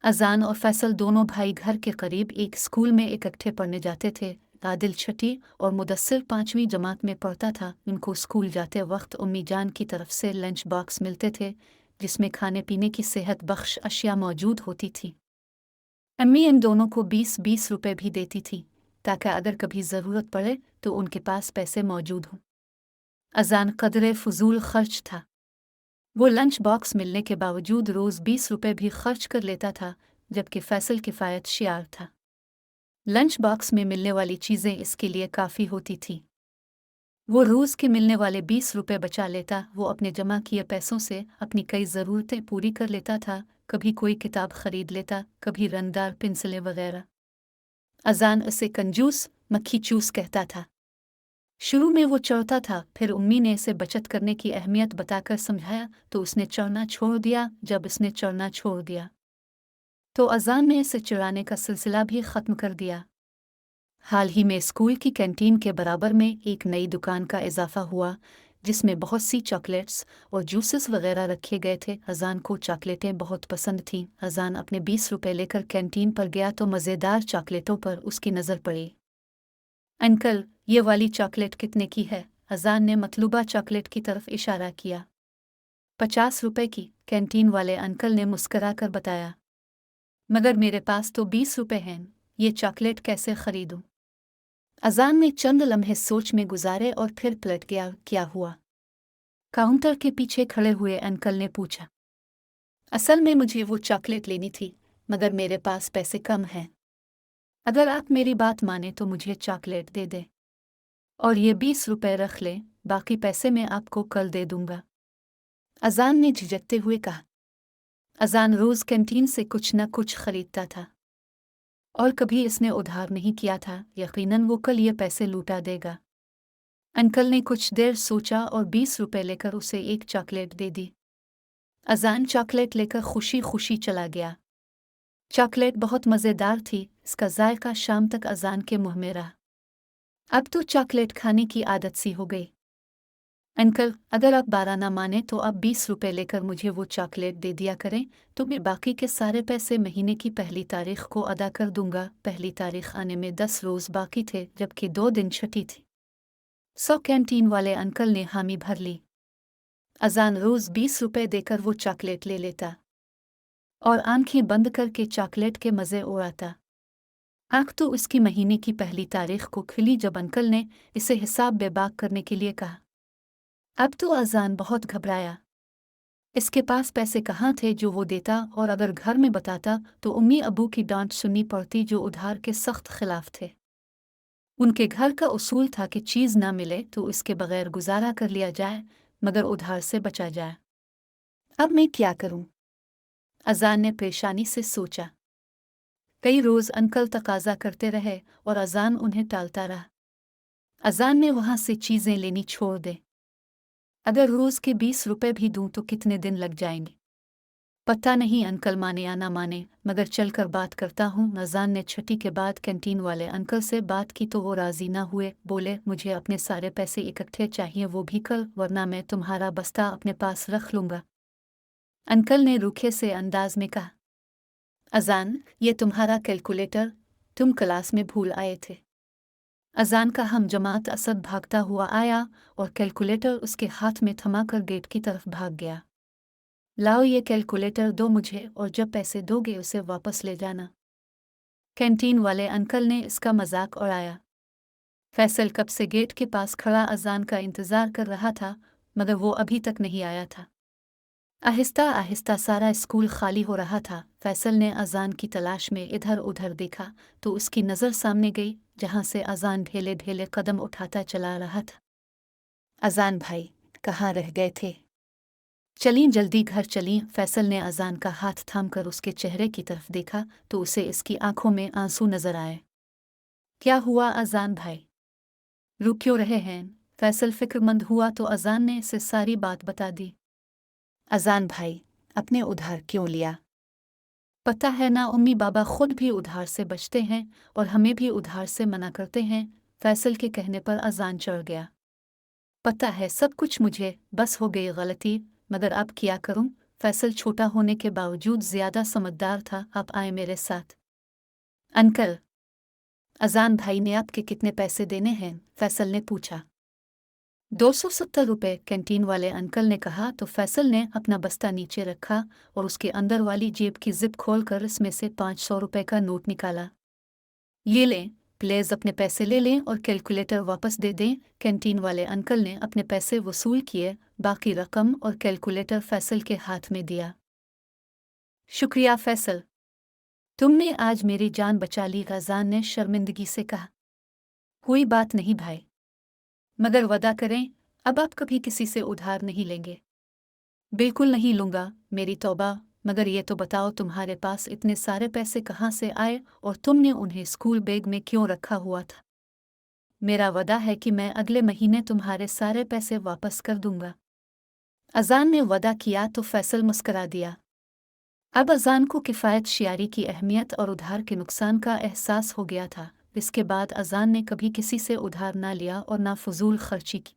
अजान और फैसल दोनों भाई घर के करीब एक स्कूल में इकट्ठे पढ़ने जाते थे। आदिल छठी और मुदस्सिर 5वीं जमात में पढ़ता था। उनको स्कूल जाते वक्त उम्मी जान की तरफ से लंच बॉक्स मिलते थे जिसमें खाने पीने की सेहत बख्श अशिया मौजूद होती थी। अम्मी इन दोनों को 20-20 रुपए भी देती थी ताकि अगर कभी ज़रूरत पड़े तो उनके पास पैसे मौजूद हों। अजान कदरे फजूल खर्च था। वो लंच बॉक्स मिलने के बावजूद रोज़ 20 रुपए भी खर्च कर लेता था, जबकि फैसल किफ़ायत शियार था। लंच बॉक्स में मिलने वाली चीज़ें इसके लिए काफ़ी होती थीं। वो रोज़ के मिलने वाले 20 रुपए बचा लेता। वो अपने जमा किए पैसों से अपनी कई ज़रूरतें पूरी कर लेता था। कभी कोई किताब खरीद लेता, कभी रंगदार पेंसिलें वगैरह। अजान उसे कंजूस मक्खी चूस कहता था। शुरू में वो चढ़ता था, फिर उम्मी ने इसे बचत करने की अहमियत बताकर समझाया तो उसने चढ़ना छोड़ दिया। जब इसने चढ़ना छोड़ दिया तो अजान ने इसे चढ़ाने का सिलसिला भी ख़त्म कर दिया। हाल ही में स्कूल की कैंटीन के बराबर में एक नई दुकान का इजाफा हुआ जिसमें बहुत सी चॉकलेट्स और जूसेस वगैरह रखे गए थे। अजान को चॉकलेटें बहुत पसंद थीं। अजान अपने 20 रुपए लेकर कैंटीन पर गया तो मज़ेदार चॉकलेटों पर उसकी नज़र पड़ी। अंकल, ये वाली चॉकलेट कितने की है? अजान ने मतलूबा चॉकलेट की तरफ इशारा किया। 50 रुपए की, कैंटीन वाले अंकल ने मुस्करा कर बताया। मगर मेरे पास तो 20 रुपए हैं, ये चॉकलेट कैसे खरीदूं? अजान ने चंद लम्हे सोच में गुजारे और फिर पलट गया। क्या हुआ? काउंटर के पीछे खड़े हुए अंकल ने पूछा। असल में मुझे वो चॉकलेट लेनी थी, मगर मेरे पास पैसे कम हैं। अगर आप मेरी बात माने तो मुझे चॉकलेट दे दे और ये 20 रुपए रख ले, बाकी पैसे मैं आपको कल दे दूंगा। अजान ने झिझकते हुए कहा। अजान रोज़ कैंटीन से कुछ न कुछ खरीदता था और कभी इसने उधार नहीं किया था। यकीनन वो कल ये पैसे लौटा देगा। अंकल ने कुछ देर सोचा और 20 रुपए लेकर उसे एक चॉकलेट दे दी। अजान चॉकलेट लेकर खुशी खुशी चला गया। चॉकलेट बहुत मज़ेदार थी। इसका जायका शाम तक अजान के मुंह में रहा। अब तो चॉकलेट खाने की आदत सी हो गई। अंकल, अगर आप 12 ना माने तो आप 20 रुपए लेकर मुझे वो चॉकलेट दे दिया करें तो मैं बाकी के सारे पैसे महीने की पहली तारीख को अदा कर दूंगा। पहली तारीख आने में 10 रोज़ बाकी थे, जबकि 2 दिन छठी थी। कैंटीन वाले अंकल ने हामी भर ली। अजान रोज़ 20 रुपए देकर वो चॉकलेट ले लेता और आंखें बंद करके चॉकलेट के मज़े उड़ाता। आँख तो उसकी महीने की पहली तारीख को खुली जब अंकल ने इसे हिसाब बेबाक करने के लिए कहा। अब तो अजान बहुत घबराया। इसके पास पैसे कहाँ थे जो वो देता, और अगर घर में बताता तो उम्मी अबू की डांट सुननी पड़ती जो उधार के सख्त खिलाफ थे। उनके घर का उसूल था कि चीज़ ना मिले तो इसके बगैर गुजारा कर लिया जाए, मगर उधार से बचा जाए। अब मैं क्या करूं? अजान ने परेशानी से सोचा। कई रोज़ अंकल तकाजा करते रहे और अजान उन्हें टालता रहा। अजान ने वहाँ से चीज़ें लेनी छोड़ दे। अगर रोज़ के 20 रुपए भी दूं तो कितने दिन लग जाएंगे? पता नहीं अंकल माने या ना माने, मगर चलकर बात करता हूँ। अजान ने छठी के बाद कैंटीन वाले अंकल से बात की तो वो राज़ी ना हुए। बोले, मुझे अपने सारे पैसे इकट्ठे चाहिए, वो भी कल, वरना मैं तुम्हारा बस्ता अपने पास रख लूँगा। अंकल ने रूखे से अंदाज में कहा। अजान, ये तुम्हारा कैलकुलेटर तुम क्लास में भूल आए थे। अजान का हम जमात असद भागता हुआ आया और कैलकुलेटर उसके हाथ में थमाकर गेट की तरफ भाग गया। लाओ, ये कैलकुलेटर दो मुझे और जब पैसे दोगे उसे वापस ले जाना। कैंटीन वाले अंकल ने इसका मजाक उड़ाया। फैसल कब से गेट के पास खड़ा अजान का इंतज़ार कर रहा था, मगर वो अभी तक नहीं आया था। आहिस्ता आहिस्ता सारा स्कूल खाली हो रहा था। फैसल ने अजान की तलाश में इधर उधर देखा तो उसकी नज़र सामने गई, जहाँ से अजान ढेले ढेले कदम उठाता चला रहा था। अजान भाई, कहाँ रह गए थे? चलीं, जल्दी घर चलीं। फैसल ने अजान का हाथ थामकर उसके चेहरे की तरफ देखा तो उसे इसकी आंखों में आंसू नजर आए। क्या हुआ अजान भाई? रुक क्यों रहे हैं? फैसल फिक्रमंद हुआ तो अजान ने इसे सारी बात बता दी। अजान भाई, अपने उधार क्यों लिया? पता है ना, उम्मी बाबा खुद भी उधार से बचते हैं और हमें भी उधार से मना करते हैं। फैसल के कहने पर अजान चढ़ गया। पता है सब कुछ मुझे, बस हो गई गलती, मगर अब क्या करूं? फैसल छोटा होने के बावजूद ज़्यादा समझदार था। आप आए मेरे साथ। अंकल, अजान भाई ने आपके कितने पैसे देने हैं? फैसल ने पूछा। 270 रुपये, कैंटीन वाले अंकल ने कहा तो फैसल ने अपना बस्ता नीचे रखा और उसके अंदर वाली जेब की जिप खोलकर इसमें से 500 रुपये का नोट निकाला। ये लें, प्लीज़ अपने पैसे ले लें और कैलकुलेटर वापस दे दें। कैंटीन वाले अंकल ने अपने पैसे वसूल किए, बाकी रकम और कैलकुलेटर फैसल के हाथ में दिया। शुक्रिया फैसल, तुमने आज मेरी जान बचा ली, गजान ने शर्मिंदगी से कहा। कोई बात नहीं भाई, मगर वादा करें अब आप कभी किसी से उधार नहीं लेंगे। बिल्कुल नहीं लूँगा, मेरी तौबा। मगर ये तो बताओ तुम्हारे पास इतने सारे पैसे कहाँ से आए और तुमने उन्हें स्कूल बैग में क्यों रखा हुआ था? मेरा वादा है कि मैं अगले महीने तुम्हारे सारे पैसे वापस कर दूंगा। अजान ने वादा किया तो फैसल मुस्करा दिया। अब अजान को किफ़ायत शियारी की अहमियत और उधार के नुकसान का एहसास हो गया था। इसके बाद अजान ने कभी किसी से उधार ना लिया और ना फजूल खर्ची की।